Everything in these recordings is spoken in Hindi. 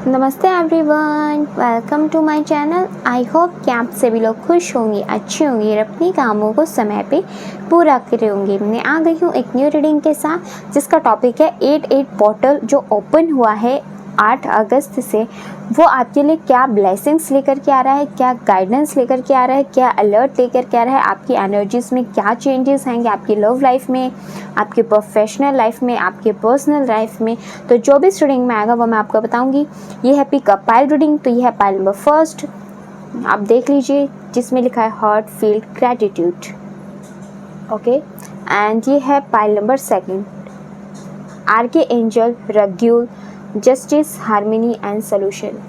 नमस्ते everyone, welcome to my channel. I hope कि आप सभी लोग खुश होंगे, अच्छे होंगे और अपने कामों को समय पे पूरा करे होंगे। मैं आ गई हूँ एक न्यू रीडिंग के साथ जिसका टॉपिक है 88 पोर्टल जो ओपन हुआ है 8 अगस्त से। वो आपके लिए क्या ब्लेसिंग्स लेकर के आ रहा है, क्या गाइडेंस लेकर के आ रहा है, क्या अलर्ट लेकर के आ रहा है, आपकी एनर्जीज में क्या चेंजेस आएंगे, आपकी लव लाइफ में, आपके प्रोफेशनल लाइफ में, आपके पर्सनल लाइफ में। तो जो भी रीडिंग में आएगा वो मैं आपको बताऊंगी। ये है पिकअप पाइल रीडिंग। तो ये है पाइल नंबर फर्स्ट, आप देख लीजिए, जिसमें लिखा है heart filled gratitude. Okay, and ये है pile number second, archangel Raguel justice harmony and solution.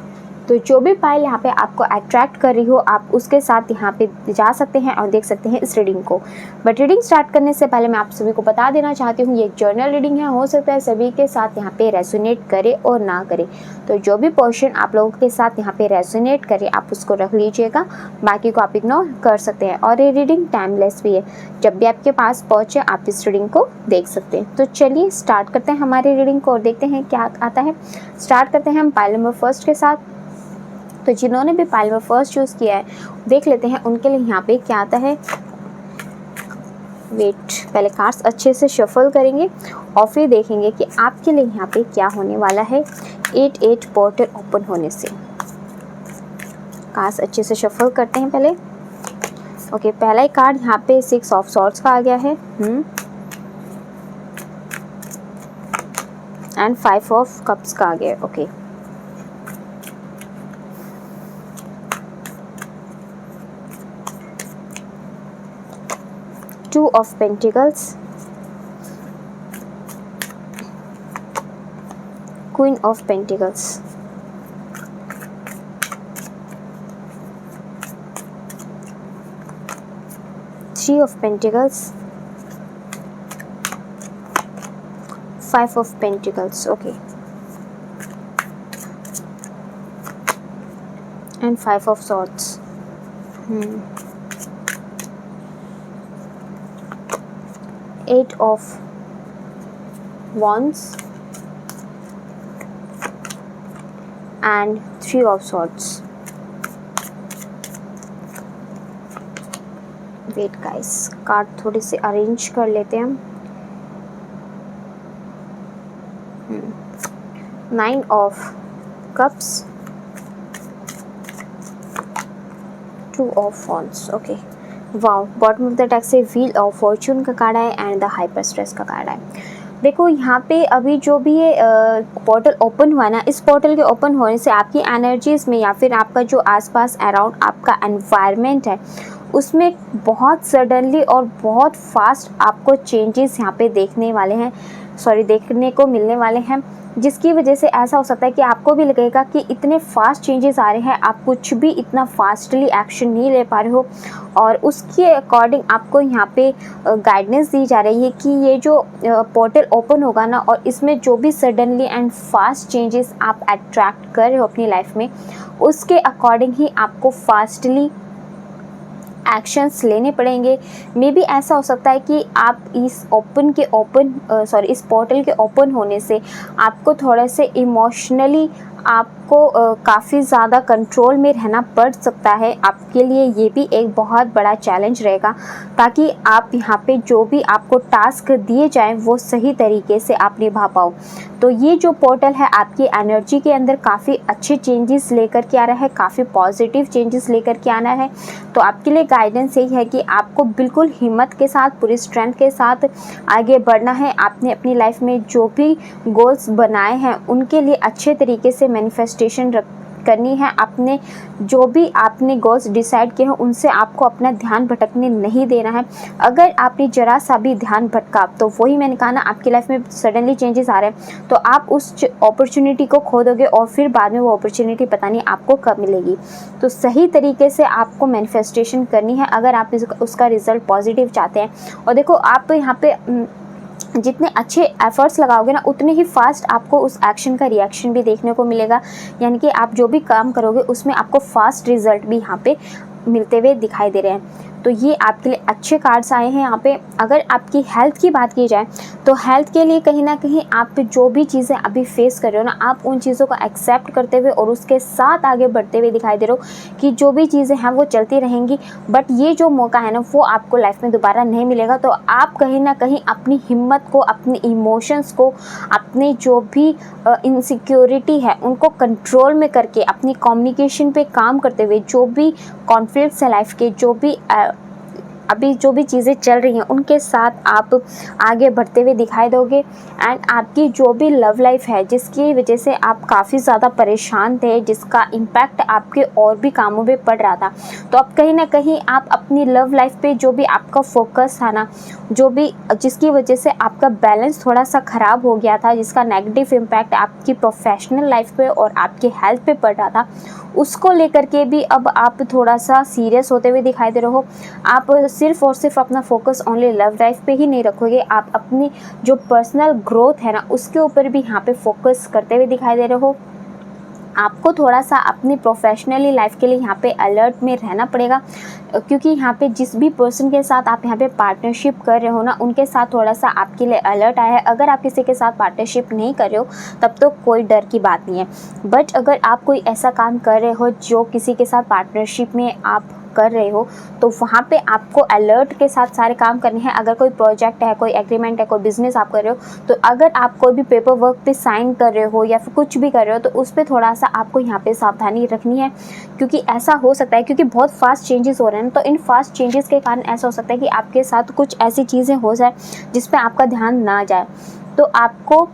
तो जो भी पाइल यहाँ पे आपको अट्रैक्ट कर रही हो, आप उसके साथ यहाँ पे जा सकते हैं और देख सकते हैं इस रीडिंग को। बट रीडिंग स्टार्ट करने से पहले मैं आप सभी को बता देना चाहती हूँ, ये एक जर्नल रीडिंग है, हो सकता है सभी के साथ यहाँ पे रेजोनेट करे और ना करे। तो जो भी पोर्शन आप लोगों के साथ यहाँ पे रेजोनेट करे आप उसको रख लीजिएगा, बाकी को आप इग्नोर कर सकते हैं। और ये रीडिंग टाइमलेस भी है, जब भी आपके पास पहुँचे आप इस रीडिंग को देख सकते हैं। तो चलिए स्टार्ट करते हैं हमारी रीडिंग को और देखते हैं क्या आता है। स्टार्ट करते हैं हम पाइल नंबर फर्स्ट के साथ। तो जिन्होंने भी पाइल नंबर फर्स्ट चूज़ किया है देख लेते हैं उनके लिए यहाँ पे क्या आता है। वेट, पहले कार्ड्स अच्छे से शफल करेंगे और फिर देखेंगे कि आपके लिए यहाँ पे क्या होने वाला है 88 पोर्टल ओपन होने से। कार्ड्स अच्छे से शफल करते हैं पहले। ओके, पहला ही कार्ड यहाँ पे 6 ऑफ सॉर्ड्स का आ गया है एंड 5 ऑफ कप्स का आ गया है। Okay, Two of Pentacles, Queen of Pentacles, Three of Pentacles, Five of Pentacles, okay, and Five of Swords. Eight of Wands and Three of Swords. Wait guys, card थोड़े से अरेंज कर लेते हैं हम। 9 of Cups, 2 of Wands, okay. Wow, bottom of the deck से व्हील ऑफ फॉर्चून का कार्ड है एंड द हाइपर स्ट्रेस का कार्ड है। देखो यहाँ पे अभी जो भी ये पोर्टल ओपन हुआ ना, इस पोर्टल के ओपन होने से आपकी एनर्जीज़ में या फिर आपका जो आसपास अराउंड आपका एनवायरनमेंट है उसमें बहुत सडनली और बहुत फास्ट आपको चेंजेस यहाँ पे देखने को मिलने वाले हैं, जिसकी वजह से ऐसा हो सकता है कि आपको भी लगेगा कि इतने फास्ट चेंजेस आ रहे हैं, आप कुछ भी इतना फास्टली एक्शन नहीं ले पा रहे हो। और उसके अकॉर्डिंग आपको यहाँ पे गाइडेंस दी जा रही है कि ये जो पोर्टल ओपन होगा ना और इसमें जो भी सडनली एंड फास्ट चेंजेस आप अट्रैक्ट कर रहे हो अपनी लाइफ में, उसके अकॉर्डिंग ही आपको फास्टली एक्शंस लेने पड़ेंगे। मे बी ऐसा हो सकता है कि आप इस इस पोर्टल के ओपन होने से आपको थोड़ा से इमोशनली आपको काफ़ी ज़्यादा कंट्रोल में रहना पड़ सकता है। आपके लिए ये भी एक बहुत बड़ा चैलेंज रहेगा ताकि आप यहाँ पे जो भी आपको टास्क दिए जाएं वो सही तरीके से आप निभा पाओ। तो ये जो पोर्टल है आपकी एनर्जी के अंदर काफ़ी अच्छे चेंजेस लेकर के आ रहा है, काफ़ी पॉजिटिव चेंजेस लेकर के आना है। तो आपके लिए गाइडेंस यही है कि आपको बिल्कुल हिम्मत के साथ, पूरी स्ट्रेंथ के साथ आगे बढ़ना है। आपने अपनी लाइफ में जो भी गोल्स बनाए हैं उनके लिए अच्छे तरीके से मैनिफेस्टेशन करनी है। अपने जो भी आपने गोल्स डिसाइड किए हैं उनसे आपको अपना ध्यान भटकने नहीं देना है। अगर आपने जरा सा भी ध्यान भटका तो वही मैंने कहा ना, आपकी लाइफ में सडनली चेंजेस आ रहे हैं तो आप उस अपॉर्चुनिटी को खो दोगे और फिर बाद में वो अपॉर्चुनिटी पता नहीं आपको कब मिलेगी। तो सही तरीके से आपको मैनिफेस्टेशन करनी है अगर आप उसका रिजल्ट पॉजिटिव चाहते हैं। और देखो, आप यहाँ पे जितने अच्छे एफर्ट्स लगाओगे ना उतने ही फास्ट आपको उस एक्शन का रिएक्शन भी देखने को मिलेगा। यानी कि आप जो भी काम करोगे उसमें आपको फास्ट रिजल्ट भी यहाँ पे मिलते हुए दिखाई दे रहे हैं। तो ये आपके लिए अच्छे कार्ड्स आए हैं यहाँ पे। अगर आपकी हेल्थ की बात की जाए तो हेल्थ के लिए कहीं ना कहीं आप जो भी चीज़ें अभी फेस कर रहे हो ना, आप उन चीज़ों को एक्सेप्ट करते हुए और उसके साथ आगे बढ़ते हुए दिखाई दे रहे हो कि जो भी चीज़ें हैं वो चलती रहेंगी, बट ये जो मौका है ना वो आपको लाइफ में दोबारा नहीं मिलेगा। तो आप कहीं ना कहीं अपनी हिम्मत को, अपने इमोशंस को, अपने जो भी इनसिक्योरिटी है उनको कंट्रोल में करके, अपनी कम्युनिकेशन पे काम करते हुए, जो भी कॉन्फ्लिक्ट्स है लाइफ के, जो भी अभी जो भी चीज़ें चल रही हैं उनके साथ आप आगे बढ़ते हुए दिखाई दोगे। एंड आपकी जो भी लव लाइफ है जिसकी वजह से आप काफ़ी ज़्यादा परेशान थे, जिसका इम्पैक्ट आपके और भी कामों पे पड़ रहा था, तो अब कहीं ना कहीं आप अपनी लव लाइफ पे जो भी आपका फोकस था ना, जो भी जिसकी वजह से आपका बैलेंस थोड़ा सा ख़राब हो गया था, जिसका नेगेटिव इम्पैक्ट आपकी प्रोफेशनल लाइफ पे और आपकी हेल्थ पे पड़ रहा था, उसको लेकर के भी अब आप थोड़ा सा सीरियस होते हुए दिखाई दे रहे हो। आप सिर्फ और सिर्फ अपना फोकस ओनली लव लाइफ पे ही नहीं रखोगे, आप अपनी जो पर्सनल ग्रोथ है ना उसके ऊपर भी यहाँ पे फोकस करते हुए दिखाई दे रहे हो। आपको थोड़ा सा अपनी प्रोफेशनली लाइफ के लिए यहाँ पे अलर्ट में रहना पड़ेगा, क्योंकि यहाँ पे जिस भी पर्सन के साथ आप यहाँ पे पार्टनरशिप कर रहे हो ना, उनके साथ थोड़ा सा आपके लिए अलर्ट आया है। अगर आप किसी के साथ पार्टनरशिप नहीं कर रहे हो तब तो कोई डर की बात नहीं है, बट अगर आप कोई ऐसा काम कर रहे हो जो किसी के साथ पार्टनरशिप में आप कर रहे हो, तो वहाँ पे आपको अलर्ट के साथ सारे काम करने हैं। अगर कोई प्रोजेक्ट है, कोई एग्रीमेंट है, कोई बिजनेस आप कर रहे हो, तो अगर आप कोई भी पेपर वर्क पे साइन कर रहे हो या फिर कुछ भी कर रहे हो, तो उस पर थोड़ा सा आपको यहाँ पे सावधानी रखनी है, क्योंकि ऐसा हो सकता है, क्योंकि बहुत फास्ट चेंजेस हो रहे हैं, तो इन फास्ट चेंजेस के कारण ऐसा हो सकता है कि आपके साथ कुछ ऐसी चीज़ें हो जाए जिस पर आपका ध्यान ना जाए। तो आपको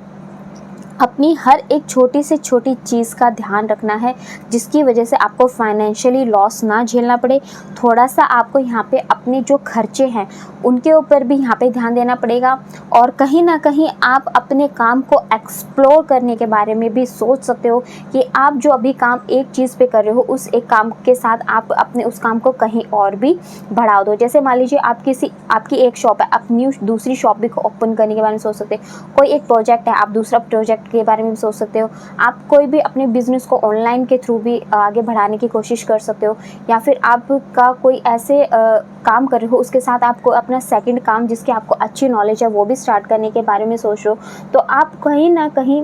अपनी हर एक छोटी से छोटी चीज़ का ध्यान रखना है, जिसकी वजह से आपको फाइनेंशियली लॉस ना झेलना पड़े। थोड़ा सा आपको यहाँ पे अपने जो खर्चे हैं उनके ऊपर भी यहाँ पे ध्यान देना पड़ेगा, और कहीं ना कहीं आप अपने काम को एक्सप्लोर करने के बारे में भी सोच सकते हो कि आप जो अभी काम एक चीज़ पे कर रहे हो, उस एक काम के साथ आप अपने उस काम को कहीं और भी बढ़ा दो। जैसे मान लीजिए आपकी एक शॉप है, आप न्यू दूसरी शॉप भी ओपन करने के बारे में सोच सकते हो। कोई एक प्रोजेक्ट है, आप दूसरा प्रोजेक्ट के बारे में भी सोच सकते हो। आप कोई भी अपने बिजनेस को ऑनलाइन के थ्रू भी आगे बढ़ाने की कोशिश कर सकते हो, या फिर आपका कोई ऐसे काम कर रहे हो उसके साथ आपको अपना सेकंड काम जिसकी आपको अच्छी नॉलेज है वो भी स्टार्ट करने के बारे में सोच रहे हो। तो आप कहीं ना कहीं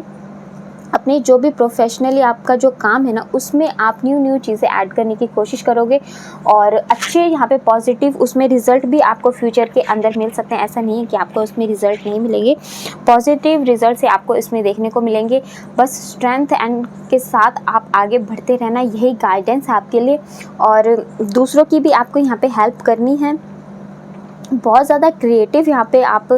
अपने जो भी प्रोफेशनली आपका जो काम है ना उसमें आप न्यू चीज़ें ऐड करने की कोशिश करोगे, और अच्छे यहाँ पे पॉजिटिव उसमें रिज़ल्ट भी आपको फ्यूचर के अंदर मिल सकते हैं। ऐसा नहीं है कि आपको उसमें रिज़ल्ट नहीं मिलेंगे, पॉजिटिव रिज़ल्ट से आपको इसमें देखने को मिलेंगे। बस स्ट्रेंथ एंड के साथ आप आगे बढ़ते रहना, यही गाइडेंस है आपके लिए, और दूसरों की भी आपको यहाँ पे हेल्प करनी है। बहुत ज़्यादा क्रिएटिव यहाँ पे आप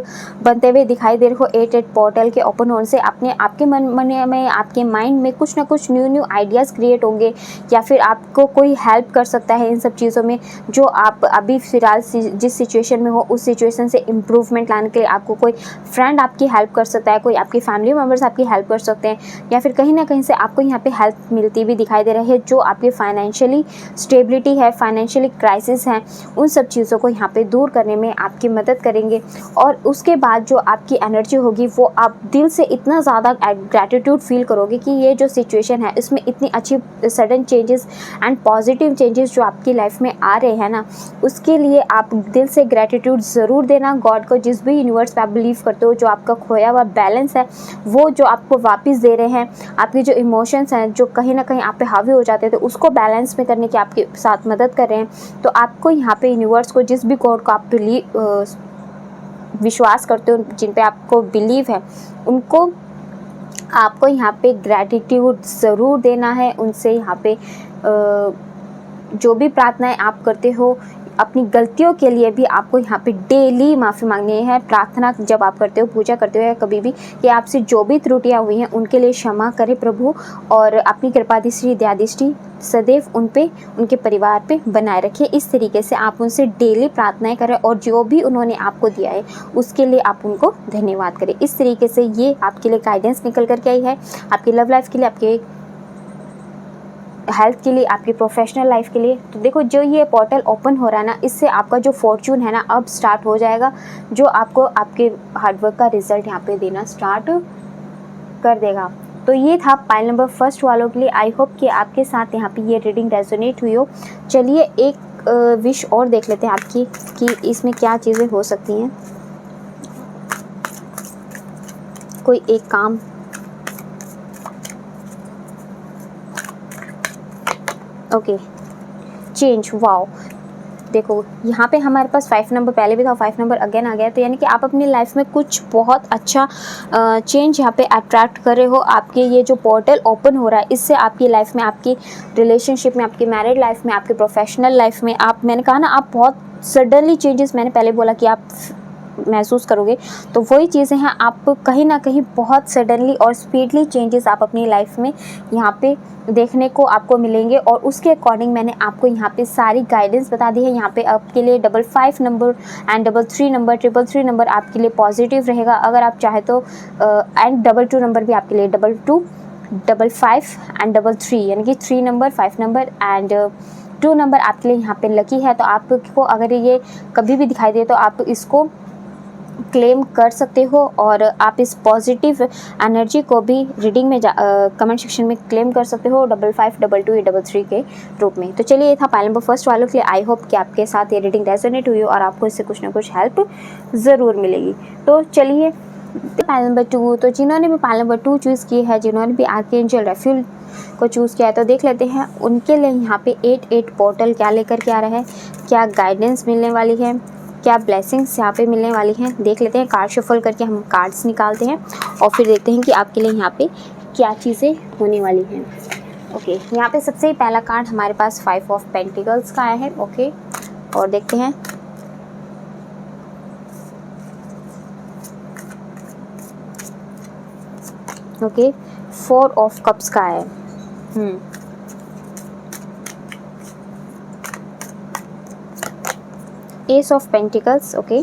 बनते हुए दिखाई दे रहे हो। 8 पोर्टल के ओपन होने से आपके मन में, आपके माइंड में कुछ ना कुछ न्यू आइडियाज़ क्रिएट होंगे, या फिर आपको कोई हेल्प कर सकता है इन सब चीज़ों में, जो आप अभी फिलहाल जिस सिचुएशन में हो उस सिचुएशन से इम्प्रूवमेंट लाने के लिए आपको कोई फ्रेंड आपकी हेल्प कर सकता है, कोई आपकी फैमिली मेम्बर्स आपकी हेल्प कर सकते हैं, या फिर कहीं ना कहीं से आपको यहाँ पे हेल्प मिलती भी दिखाई दे रही है, जो आपकी फाइनेंशियली स्टेबिलिटी है, फाइनेंशियली क्राइसिस है, उन सब चीज़ों को यहाँ पे दूर करने में आपकी मदद करेंगे। और उसके बाद जो आपकी एनर्जी होगी वो आप दिल से इतना ज़्यादा ग्रैटिट्यूड फील करोगे कि ये जो सिचुएशन है इसमें इतनी अच्छी sudden changes and positive changes जो आपकी लाइफ में आ रहे हैं ना, उसके लिए आप दिल से ग्रैटिट्यूड ज़रूर देना गॉड को, जिस भी यूनिवर्स पे आप बिलीव करते हो, जो आपका खोया हुआ बैलेंस है वो जो आपको वापस दे रहे हैं, आपकी जो इमोशंस हैं जो कहीं ना कहीं आप पे हावी हो जाते थे उसको बैलेंस में करने की आपके साथ मदद कर रहे हैं। तो आपको यहाँ पे यूनिवर्स को, जिस भी गॉड को आप विश्वास करते हो, जिन पे आपको बिलीव है, उनको आपको यहाँ पे ग्रैटिट्यूड ज़रूर देना है। उनसे यहाँ पे जो भी प्रार्थनाएं आप करते हो, अपनी गलतियों के लिए भी आपको यहाँ पे डेली माफ़ी मांगनी है। प्रार्थना जब आप करते हो, पूजा करते हो या कभी भी, कि आपसे जो भी त्रुटियाँ हुई हैं उनके लिए क्षमा करे प्रभु, और अपनी कृपा दृष्टि दया दृष्टि सदैव उन पे, उनके परिवार पे बनाए रखिए। इस तरीके से आप उनसे डेली प्रार्थनाएं करें, और जो भी उन्होंने आपको दिया है उसके लिए आप उनको धन्यवाद करें। इस तरीके से ये आपके लिए गाइडेंस निकल करके आई है, आपकी लव लाइफ के लिए, आपके हेल्थ के लिए, आपकी प्रोफेशनल लाइफ के लिए। तो देखो, जो ये पोर्टल ओपन हो रहा है ना, इससे आपका जो फॉर्चून है ना अब स्टार्ट हो जाएगा, जो आपको आपके हार्डवर्क का रिजल्ट यहाँ पे देना स्टार्ट कर देगा। तो ये था पाइल नंबर फर्स्ट वालों के लिए। आई होप कि आपके साथ यहाँ पे ये रीडिंग रेजोनेट हुई हो। चलिए एक विश और देख लेते हैं आपकी कि इसमें क्या चीज़ें हो सकती हैं। कोई एक काम, ओके, चेंज, वाओ। देखो यहाँ पे हमारे पास 5 नंबर पहले भी था, 5 नंबर अगेन आ गया, तो यानी कि आप अपनी लाइफ में कुछ बहुत अच्छा चेंज यहाँ पे अट्रैक्ट कर रहे हो। आपके ये जो पोर्टल ओपन हो रहा है, इससे आपकी लाइफ में, आपकी रिलेशनशिप में, आपकी मैरिड लाइफ में, आपके प्रोफेशनल लाइफ में, आप, मैंने कहा ना, आप बहुत सडनली चेंजेस, मैंने पहले बोला कि आप महसूस करोगे, तो वही चीज़ें हैं, आप कहीं ना कहीं बहुत सडनली और स्पीडली चेंजेस आप अपनी लाइफ में यहाँ पे देखने को आपको मिलेंगे। और उसके अकॉर्डिंग मैंने आपको यहाँ पे सारी गाइडेंस बता दी है। यहाँ पे आपके लिए 55 नंबर एंड 33 नंबर, 333 नंबर आपके लिए पॉजिटिव रहेगा अगर आप चाहे तो, एंड 22 नंबर भी आपके लिए, 22, 55 एंड 33, यानी कि 3 नंबर, 5 नंबर एंड 2 नंबर आपके लिए यहाँ पे लकी है। तो आपको अगर ये कभी भी दिखाई दे तो आप इसको क्लेम कर सकते हो, और आप इस पॉजिटिव एनर्जी को भी रीडिंग में कमेंट सेक्शन में क्लेम कर सकते हो 55, 22, 33 के रूप में। तो चलिए, ये था पाइल नंबर फर्स्ट वालों के लिए। आई होप कि आपके साथ ये रीडिंग रेजोनेट हुई और आपको इससे कुछ ना कुछ हेल्प ज़रूर मिलेगी। तो चलिए, पाइल नंबर 2, तो जिन्होंने भी पाइल नंबर 2 चूज़ की है, जिन्होंने भी आर्कएंजल राफेल को चूज़ किया है, तो देख लेते हैं उनके लिए यहाँ पे 8 पोर्टल क्या लेकर के आ रहा है, क्या गाइडेंस मिलने वाली है, क्या ब्लेसिंग्स यहाँ पे मिलने वाली हैं। देख लेते हैं, कार्ड शफल करके हम कार्ड्स निकालते हैं और फिर देखते हैं कि आपके लिए यहाँ पे क्या चीज़ें होने वाली हैं। ओके, यहाँ पे सबसे पहला कार्ड हमारे पास 5 ऑफ पेंटिकल्स का आया है। ओके, और देखते हैं, ओके, 4 ऑफ कप्स का है। S of pentacles, okay,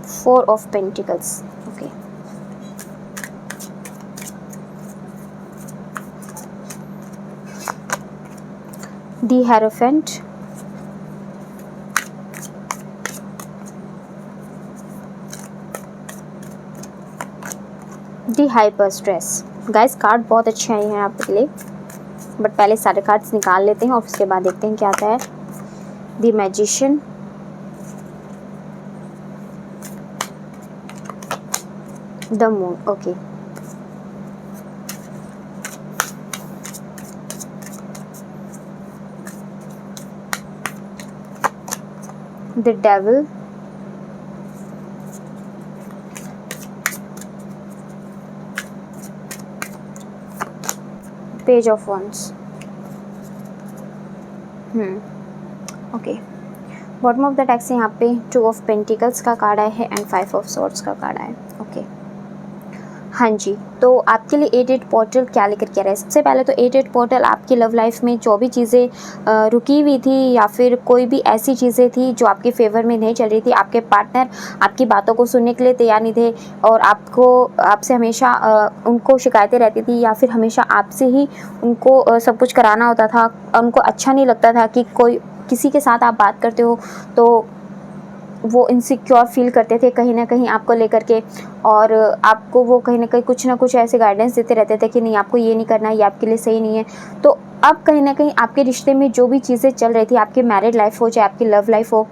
4 of pentacles, okay, the hierophant, the hyper stress. Guys, card बहुत अच्छे आए हैं आपके लिए, बट पहले सारे कार्ड्स निकाल लेते हैं और उसके बाद देखते हैं क्या आता है। The magician, the moon, okay, the devil, page of wands. Okay, bottom of the deck से यहाँ पे 2 ऑफ पेंटिकल्स का कार्ड आया है एंड 5 ऑफ सॉर्ड्स का कार्ड आया है। ओके, हाँ जी, तो आपके लिए 8 पोर्टल क्या लेकर के आ रहा है। सबसे पहले तो 8 पोर्टल आपकी लव लाइफ में जो भी चीज़ें रुकी हुई थी या फिर कोई भी ऐसी चीज़ें थी जो आपके फेवर में नहीं चल रही थी, आपके पार्टनर आपकी बातों को सुनने के लिए तैयार नहीं थे और आपसे हमेशा उनको शिकायतें रहती थी या फिर हमेशा आपसे ही उनको सब कुछ कराना होता था। उनको अच्छा नहीं लगता था कि कोई किसी के साथ आप बात करते हो तो वो इनसिक्योर फील करते थे कहीं ना कहीं आपको लेकर के, और आपको वो कहीं ना कुछ ऐसे गाइडेंस देते रहते थे कि नहीं, आपको ये नहीं करना, ये आपके लिए सही नहीं है। तो अब कहीं ना कहीं आपके रिश्ते में जो भी चीज़ें चल रही थी, आपकी मैरिड लाइफ हो चाहे आपकी लव लाइफ हो,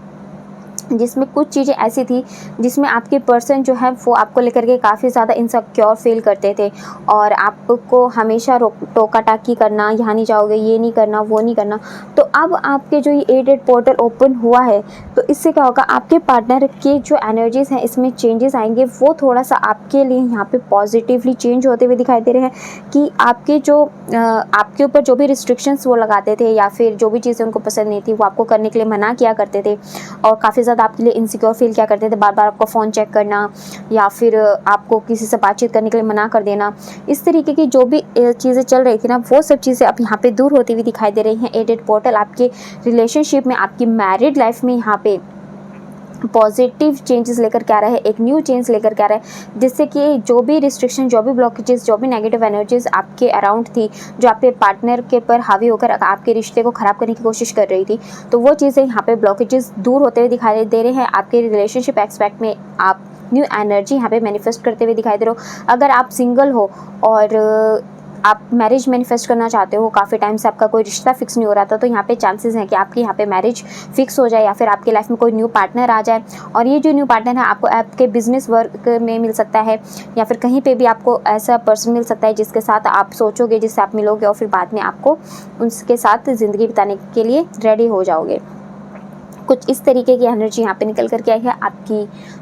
जिसमें कुछ चीज़ें ऐसी थी जिसमें आपके पर्सन जो है वो आपको लेकर के काफ़ी ज़्यादा इनसिक्योर फील करते थे और आपको हमेशा टोका टाकी करना, यहाँ नहीं जाओगे, ये नहीं करना, वो नहीं करना। तो अब आपके जो ये 8 पोर्टल ओपन हुआ है, तो इससे क्या होगा, आपके पार्टनर के जो एनर्जीज़ हैं इसमें चेंजेस आएंगे, वो थोड़ा सा आपके लिए यहाँ पे पॉजिटिवली चेंज होते हुए दिखाई दे रहे हैं कि आपके ऊपर जो भी रिस्ट्रिक्शंस वो लगाते थे या फिर जो भी चीज़ें उनको पसंद नहीं थी वो आपको करने के लिए मना किया करते थे और काफ़ी ज़्यादा आपके लिए इनसिक्योर फील क्या करते थे, बार बार आपका फ़ोन चेक करना या फिर आपको किसी से बातचीत करने के लिए मना कर देना, इस तरीके की जो भी चीज़ें चल रही थी ना, वो सब चीज़ें अब यहाँ पे दूर होती हुई दिखाई दे रही हैं। 8 पोर्टल आपके रिलेशनशिप में, आपकी मैरिड लाइफ में यहाँ पे पॉजिटिव चेंजेस लेकर के आ रहा है, एक न्यू चेंज लेकर के आ रहा है, जिससे कि जो भी रिस्ट्रिक्शन, जो भी ब्लॉकेजेस, जो भी नेगेटिव एनर्जीज आपके अराउंड थी, जो आपके पार्टनर के पर हावी होकर आपके रिश्ते को ख़राब करने की कोशिश कर रही थी, तो वो चीज़ें यहाँ पे ब्लॉकेजेस दूर होते हुए दिखाई दे रहे हैं। आपके रिलेशनशिप एक्सपेक्ट में आप न्यू एनर्जी यहाँ पे मैनिफेस्ट करते हुए दिखाई दे रहे हो। अगर आप सिंगल हो और आप मैरिज मैनिफेस्ट करना चाहते हो, काफ़ी टाइम से आपका कोई रिश्ता फिक्स नहीं हो रहा था, तो यहाँ पे चांसेस हैं कि आपकी यहाँ पे मैरिज फिक्स हो जाए या फिर आपकी लाइफ में कोई न्यू पार्टनर आ जाए। और ये जो न्यू पार्टनर है आपको आपके बिजनेस वर्क में मिल सकता है या फिर कहीं पे भी आपको ऐसा पर्सन मिल सकता है जिसके साथ आप सोचोगे, जिससे आप मिलोगे और फिर बाद में आपको उनके साथ ज़िंदगी बिताने के लिए रेडी हो जाओगे। कुछ इस तरीके की एनर्जी यहाँ पे निकल करके आई है आपकी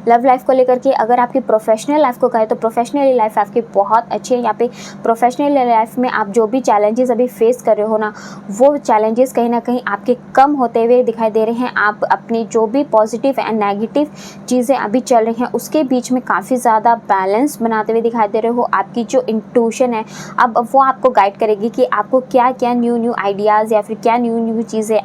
लव लाइफ को लेकर के। अगर आपकी प्रोफेशनल लाइफ को कहें तो प्रोफेशनल लाइफ आपकी बहुत अच्छी है। यहाँ पे प्रोफेशनल लाइफ में आप जो भी चैलेंजेस अभी फेस कर रहे हो ना, वो चैलेंजेस कहीं ना कहीं आपके कम होते हुए दिखाई दे रहे हैं। आप अपनी जो भी पॉजिटिव एंड नेगेटिव चीज़ें अभी चल रही हैं उसके बीच में काफ़ी ज़्यादा बैलेंस बनाते हुए दिखाई दे रहे हो। आपकी जो इंट्यूशन है अब वो आपको गाइड करेगी कि आपको क्या क्या न्यू आइडियाज़ या फिर क्या न्यू चीज़ें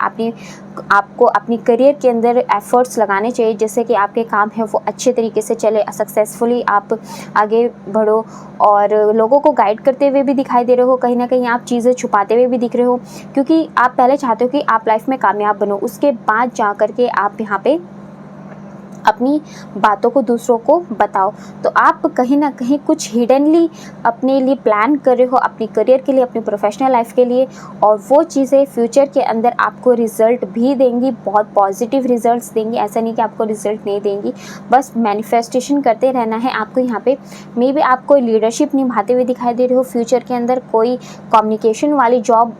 आपको अपनी करियर के अंदर एफर्ट्स लगाने चाहिए, जिससे कि आपके काम है वो अच्छे तरीके से चले, सक्सेसफुली आप आगे बढ़ो। और लोगों को गाइड करते हुए भी दिखाई दे रहे हो, कहीं ना कहीं आप चीज़ें छुपाते हुए भी दिख रहे हो, क्योंकि आप पहले चाहते हो कि आप लाइफ में कामयाब बनो, उसके बाद जा कर के आप यहाँ पे अपनी बातों को दूसरों को बताओ। तो आप कहीं ना कहीं कुछ हिडनली अपने लिए प्लान कर रहे हो, अपनी करियर के लिए, अपनी प्रोफेशनल लाइफ के लिए, और वो चीज़ें फ्यूचर के अंदर आपको रिज़ल्ट भी देंगी, बहुत पॉजिटिव रिजल्ट्स देंगी। ऐसा नहीं कि आपको रिज़ल्ट नहीं देंगी, बस मैनिफेस्टेशन करते रहना है आपको। यहाँ पे मे बी आप कोई लीडरशिप निभाते हुए दिखाई दे रहे हो फ्यूचर के अंदर, कोई कम्युनिकेशन वाली जॉब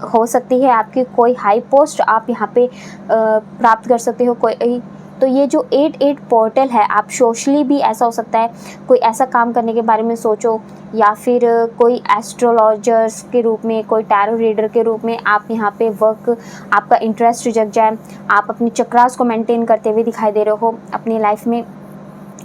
हो सकती है आपकी, कोई हाई पोस्ट आप यहाँ पे प्राप्त कर सकते हो कोई। तो ये जो 8-8 पोर्टल है, आप सोशली भी ऐसा हो सकता है कोई ऐसा काम करने के बारे में सोचो, या फिर कोई एस्ट्रोलॉजर्स के रूप में, कोई टैरो रीडर के रूप में आप यहाँ पे वर्क, आपका इंटरेस्ट जग जाए, आप अपनी चक्रास को मेंटेन करते हुए दिखाई दे रहे हो अपनी लाइफ में।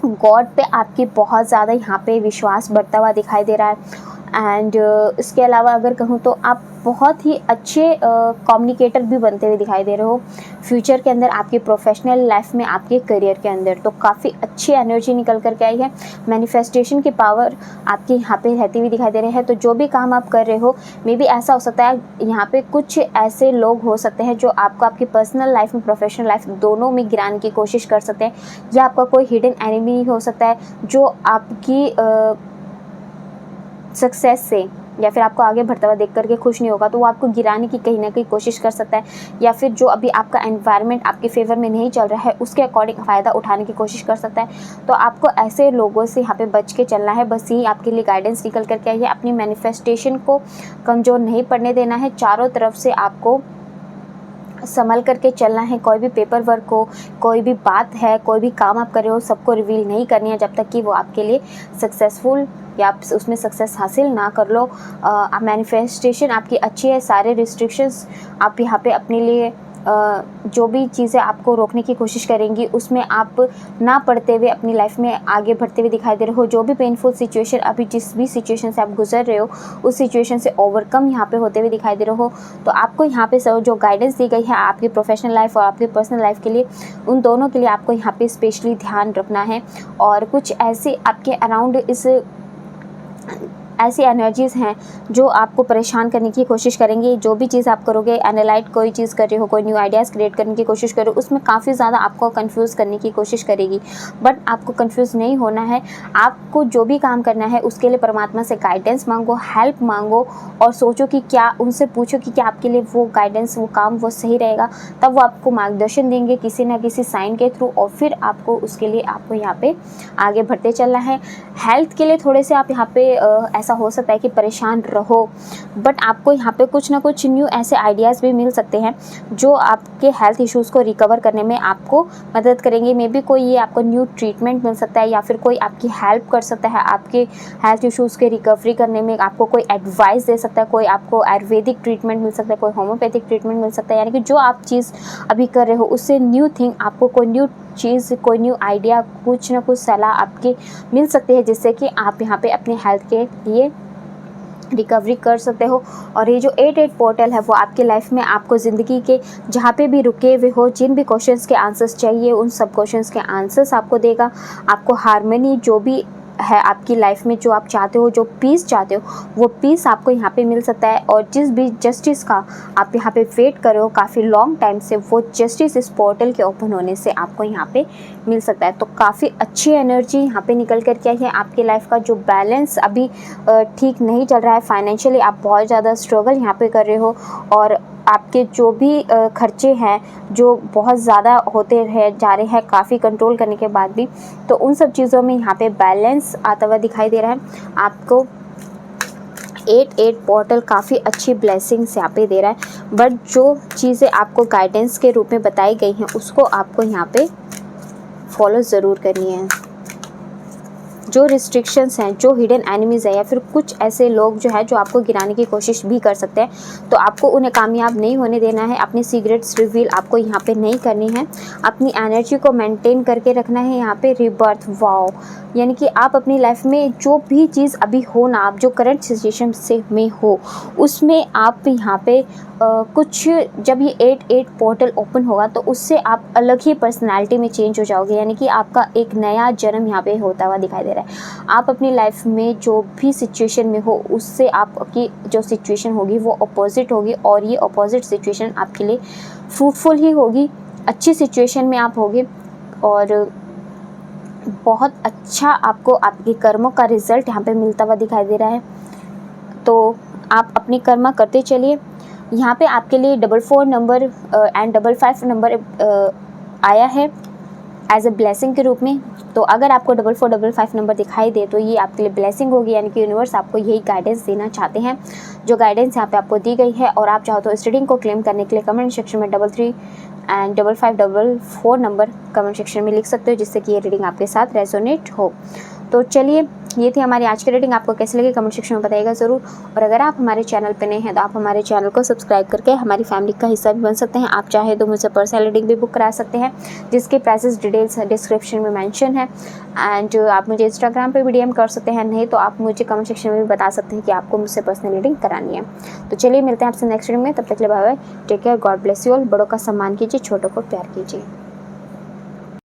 गॉड पे आपकी बहुत ज़्यादा यहाँ पे विश्वास बढ़ता हुआ दिखाई दे रहा है। एंड इसके अलावा अगर कहूँ तो आप बहुत ही अच्छे कम्युनिकेटर भी बनते हुए दिखाई दे रहे हो फ्यूचर के अंदर, आपकी प्रोफेशनल लाइफ में, आपके करियर के अंदर। तो काफ़ी अच्छी एनर्जी निकल करके आई है, मैनिफेस्टेशन की पावर आपकी यहाँ पे रहती हुई दिखाई दे रहे हैं। तो जो भी काम आप कर रहे हो, मे बी ऐसा हो सकता है यहाँ पे कुछ ऐसे लोग हो सकते हैं जो आपको आपकी पर्सनल लाइफ में, प्रोफेशनल लाइफ दोनों में गिराने की कोशिश कर सकते हैं, या आपका कोई हिडन एनिमी हो सकता है जो आपकी सक्सेस से या फिर आपको आगे बढ़ता हुआ देख करके खुश नहीं होगा, तो वो आपको गिराने की कहीं ना कहीं कोशिश कर सकता है, या फिर जो अभी आपका एनवायरनमेंट आपके फेवर में नहीं चल रहा है उसके अकॉर्डिंग फ़ायदा उठाने की कोशिश कर सकता है। तो आपको ऐसे लोगों से यहाँ पे बच के चलना है, बस यही आपके लिए गाइडेंस निकल करके आई है। अपनी मैनिफेस्टेशन को कमज़ोर नहीं पड़ने देना है, चारों तरफ से आपको संभल करके चलना है। कोई भी पेपर वर्क हो, कोई भी बात है, कोई भी काम आप कर रहे हो, सबको रिवील नहीं करनी है जब तक कि वो आपके लिए सक्सेसफुल या आप उसमें सक्सेस हासिल ना कर लो। मैनिफेस्टेशन आपकी अच्छी है, सारे रिस्ट्रिक्शंस आप यहाँ पे अपने लिए जो भी चीज़ें आपको रोकने की कोशिश करेंगी उसमें आप ना पड़ते हुए अपनी लाइफ में आगे बढ़ते हुए दिखाई दे रहे हो। जो भी पेनफुल सिचुएशन, अभी जिस भी सिचुएशन से आप गुजर रहे हो, उस सिचुएशन से ओवरकम यहाँ पे होते हुए दिखाई दे रहे हो। तो आपको यहाँ पे जो गाइडेंस दी गई है आपकी प्रोफेशनल लाइफ और आपकी पर्सनल लाइफ के लिए, उन दोनों के लिए आपको यहाँ पे स्पेशली ध्यान रखना है। और कुछ ऐसे आपके अराउंड ऐसी एनर्जीज़ हैं जो आपको परेशान करने की कोशिश करेंगी। जो भी चीज़ आप करोगे, एनालाइट कोई चीज़ कर रहे हो, कोई न्यू आइडियाज़ क्रिएट करने की कोशिश करो, उसमें काफ़ी ज़्यादा आपको कंफ्यूज करने की कोशिश करेगी, बट आपको कंफ्यूज नहीं होना है। आपको जो भी काम करना है उसके लिए परमात्मा से गाइडेंस मांगो, हेल्प मांगो, और सोचो कि क्या, उनसे पूछो कि क्या आपके लिए वो गाइडेंस, वो काम वो सही रहेगा। तब वो आपको मार्गदर्शन देंगे किसी ना किसी साइन के थ्रू, और फिर आपको उसके लिए आपको यहाँ पे आगे बढ़ते चलना है। हेल्थ के लिए थोड़े से आप यहाँ पे ऐसा हो सकता है कि परेशान रहो, बट आपको यहाँ पे कुछ ना कुछ न्यू ऐसे आइडियाज़ भी मिल सकते हैं जो आपके हेल्थ इश्यूज़ को रिकवर करने में आपको मदद करेंगे। मे बी कोई ये आपको न्यू ट्रीटमेंट मिल सकता है, या फिर कोई आपकी हेल्प कर सकता है आपके हेल्थ इश्यूज़ के रिकवरी करने में, आपको कोई एडवाइस दे सकता है, कोई आपको आयुर्वेदिक ट्रीटमेंट मिल सकता है, कोई होम्योपैथिक ट्रीटमेंट मिल सकता है। यानी कि जो आप चीज़ अभी कर रहे हो उससे न्यू थिंग, आपको कोई न्यू चीज़, कोई न्यू आइडिया, कुछ ना कुछ सलाह आपकी मिल सकती है, जिससे कि आप यहाँ पे अपने हेल्थ के लिए रिकवरी कर सकते हो। और ये जो 8-8 पोर्टल है वो आपकी लाइफ में आपको ज़िंदगी के जहाँ पे भी रुके हुए हो, जिन भी क्वेश्चंस के आंसर्स चाहिए, उन सब क्वेश्चंस के आंसर्स आपको देगा। आपको हार्मनी, जो भी है आपकी लाइफ में, जो आप चाहते हो, जो पीस चाहते हो, वो पीस आपको यहाँ पे मिल सकता है। और जिस भी जस्टिस का आप यहाँ पे वेट कर रहे हो काफ़ी लॉन्ग टाइम से, वो जस्टिस इस पोर्टल के ओपन होने से आपको यहाँ पे मिल सकता है। तो काफ़ी अच्छी एनर्जी यहाँ पे निकल कर के आई है। आपकी लाइफ का जो बैलेंस अभी ठीक नहीं चल रहा है, फाइनेंशियली आप बहुत ज़्यादा स्ट्रगल यहाँ पे कर रहे हो, और आपके जो भी खर्चे हैं जो बहुत ज़्यादा होते रहे जा रहे हैं काफ़ी कंट्रोल करने के बाद भी, तो उन सब चीज़ों में यहाँ पे बैलेंस आता हुआ दिखाई दे रहा है। आपको 8 पोर्टल काफ़ी अच्छी ब्लेसिंग्स यहाँ पे दे रहा है। बट जो चीज़ें आपको गाइडेंस के रूप में बताई गई हैं उसको आपको यहाँ पे फॉलो ज़रूर करनी है। जो रिस्ट्रिक्शंस हैं, जो हिडन एनिमीज़ है, या फिर कुछ ऐसे लोग जो है जो आपको गिराने की कोशिश भी कर सकते हैं, तो आपको उन्हें कामयाब नहीं होने देना है। अपनी सीक्रेट्स रिवील आपको यहाँ पे नहीं करनी है। अपनी एनर्जी को मेंटेन करके रखना है यहाँ पे। रिबर्थ, वाओ, यानी कि आप अपनी लाइफ में जो भी चीज़ अभी हो ना, आप जो करंट सिचुएशन से में हो उसमें आप यहाँ पे कुछ, जब ये 8 पोर्टल ओपन होगा तो उससे आप अलग ही पर्सनालिटी में चेंज हो जाओगे। यानी कि आपका एक नया जन्म यहाँ पे होता हुआ दिखाई दे रहा है। आप अपनी लाइफ में जो भी सिचुएशन में हो उससे आपकी जो सिचुएशन होगी वो अपोजिट होगी, और ये अपोजिट सिचुएशन आपके लिए फ्रूटफुल ही होगी। अच्छी सिचुएशन में आप होगे और बहुत अच्छा आपको आपके कर्मों का रिज़ल्ट यहाँ पे मिलता हुआ दिखाई दे रहा है। तो आप अपनी कर्म करते चलिए। यहाँ पे आपके लिए 44 नंबर एंड 55 नंबर आया है एज अ ब्लेसिंग के रूप में। तो अगर आपको 4455 नंबर दिखाई दे तो ये आपके लिए ब्लेसिंग होगी, यानी कि यूनिवर्स आपको यही गाइडेंस देना चाहते हैं जो गाइडेंस यहाँ पे आपको दी गई है। और आप चाहो तो इस रीडिंग को क्लेम करने के लिए कमेंट सेक्शन में 33 एंड 5544 नंबर कमेंट सेक्शन में लिख सकते हो, जिससे कि ये रीडिंग आपके साथ रेजोनेट हो। तो चलिए, ये थी हमारी आज की रीडिंग। आपको कैसी लगी कमेंट सेक्शन में बताइएगा ज़रूर। और अगर आप हमारे चैनल पे नए हैं तो आप हमारे चैनल को सब्सक्राइब करके हमारी फैमिली का हिस्सा भी बन सकते हैं। आप चाहे तो मुझसे पर्सनल रीडिंग भी बुक करा सकते हैं, जिसके प्राइसेस डिटेल्स डिस्क्रिप्शन में मेंशन है। एंड आप मुझे इंस्टाग्राम पे भी डीएम कर सकते हैं, नहीं तो आप मुझे कमेंट सेक्शन में भी बता सकते हैं कि आपको मुझसे पर्सनल रीडिंग करानी है। तो चलिए, मिलते हैं आपसे नेक्स्ट रीडिंग में। तब तक के लिए bye bye, take care, God bless you all. बड़ों का सम्मान कीजिए, छोटों को प्यार कीजिए।